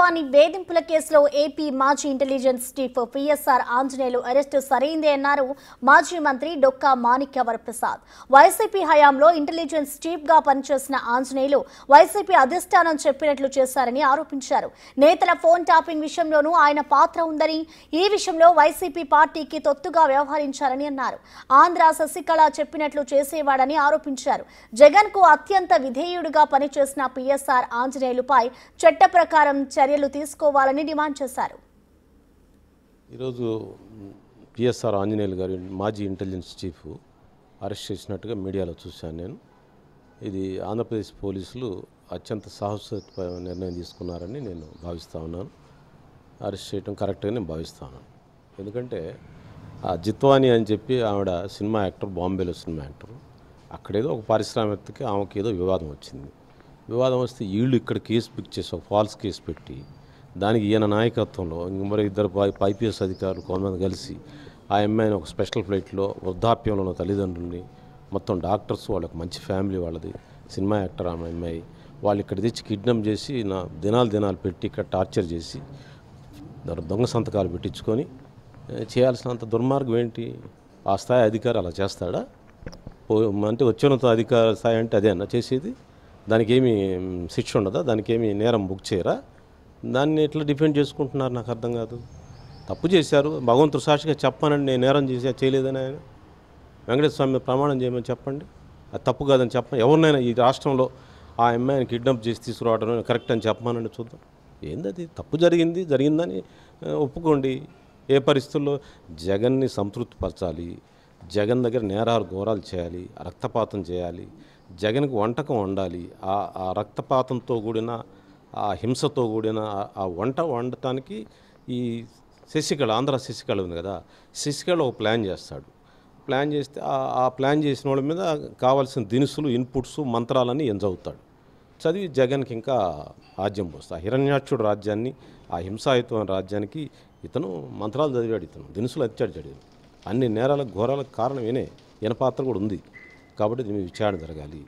వాని వేధింపుల కేసులో ఏపీ మాజీ ఇంటెలిజెన్స్ చీఫ్ పిఎస్ఆర్ ఆంజనేయులు అరెస్టు సరైందే అన్నారు మాజీ మంత్రి డొక్కా మాణిక్య వరప్రసాద్. వైసీపీ హయాంలో ఇంటెలిజెన్స్ చీఫ్ గా పనిచేసిన ఆంజనేయులు వైసీపీ అధిష్టానం చెప్పినట్లు చేశారని ఆరోపించారు. నేతల ఫోన్ ట్యాపింగ్ విషయంలోనూ ఆయన పాత్ర ఉందని, ఈ విషయంలో వైసీపీ పార్టీకి తొత్తుగా వ్యవహరించారని అన్నారు. ఆంధ్ర శశికళ చెప్పినట్లు చేసేవాడని ఆరోపించారు. జగన్ కు అత్యంత విధేయుడిగా పనిచేసిన పిఎస్ఆర్ ఆంజనేయులుపై చట్ట ప్రకారం చర్యలు తీసుకోవాలని డిమాండ్ చేశారు. ఈరోజు పిఎస్ఆర్ ఆంజనేయులు గారు మాజీ ఇంటెలిజెన్స్ చీఫ్ అరెస్ట్ చేసినట్టుగా మీడియాలో చూశాను నేను. ఇది ఆంధ్రప్రదేశ్ పోలీసులు అత్యంత సాహసోపేత నిర్ణయం తీసుకున్నారని నేను భావిస్తూ ఉన్నాను. అరెస్ట్ చేయడం కరెక్ట్గా నేను భావిస్తూ ఉన్నాను. ఎందుకంటే ఆ జిత్వాని అని చెప్పి ఆవిడ సినిమా యాక్టర్, బాంబేలో సినిమా యాక్టర్. అక్కడేదో ఒక పారిశ్రామికకి ఆమెకి ఏదో వివాదం వచ్చింది. వివాదం వస్తే వీళ్ళు ఇక్కడ కేసు పిక్ చేసి ఒక ఫాల్స్ కేసు పెట్టి దానికి ఈయన నాయకత్వంలో మరి ఇద్దరు ఐపీఎస్ అధికారులు కొంతమంది కలిసి ఆ అమ్మాయిని ఒక స్పెషల్ ఫ్లైట్లో వృద్ధాప్యంలో ఉన్న తల్లిదండ్రుల్ని, మొత్తం డాక్టర్స్, వాళ్ళకి మంచి ఫ్యామిలీ వాళ్ళది, సినిమా యాక్టర్ ఆమె అమ్మాయి, వాళ్ళు ఇక్కడ తెచ్చి కిడ్నాప్ చేసి దినాలు పెట్టి ఇక్కడ టార్చర్ చేసి దొంగ సంతకాలు పెట్టించుకొని చేయాల్సినంత దుర్మార్గం ఏంటి? ఆ స్థాయి అధికారి అలా చేస్తాడా? అంటే వచ్చున్నత అధికార స్థాయి అంటే అదేనా చేసేది? దానికి ఏమి శిక్ష ఉండదా? దానికి ఏమి నేరం బుక్ చేయరా? దాన్ని ఎట్లా డిఫెండ్ చేసుకుంటున్నారు నాకు అర్థం కాదు. తప్పు చేశారు, భగవంతుడు సాక్షిగా చెప్పానండి, నేను నేరం చేయలేదని ఆయన వెంకటేశ్వర స్వామి ప్రమాణం చేయమని చెప్పండి. అది తప్పు కాదని చెప్పండి. ఎవరినైనా ఈ రాష్ట్రంలో ఆ అమ్మాయిని కిడ్నాప్ చేసి తీసుకురావడం కరెక్ట్ అని చెప్పమానండి చూద్దాం. ఏందది? తప్పు జరిగిందని ఒప్పుకోండి. ఏ పరిస్థితుల్లో జగన్ని సంతృప్తిపరచాలి, జగన్ దగ్గర నేరాలు ఘోరాలు చేయాలి, రక్తపాతం చేయాలి, జగన్కి వంటకం వండాలి. ఆ రక్తపాతంతో కూడిన, ఆ హింసతో కూడిన ఆ వంట వండటానికి ఈ శశికళ, ఆంధ్ర శశికళ ఉంది కదా, శశికళ ఒక ప్లాన్ చేస్తాడు. ప్లాన్ చేస్తే ఆ ప్లాన్ చేసిన వాళ్ళ మీద కావాల్సిన దినుసులు, ఇన్పుట్స్, మంత్రాలన్నీ చదువుతాడు. చదివి జగన్కి ఇంకా రాజ్యం పోస్తాడు. హిరణ్యాక్షుడు రాజ్యాన్ని, ఆ హింసాయుతమైన రాజ్యానికి ఇతను మంత్రాలు చదివాడు, ఇతను దినుసులు చదివాడు. అన్ని నేరాలకు ఘోరాలకు కారణం ఈయన పాత్ర కూడా ఉంది. కాబట్టి దీని విచారణ జరగాలి.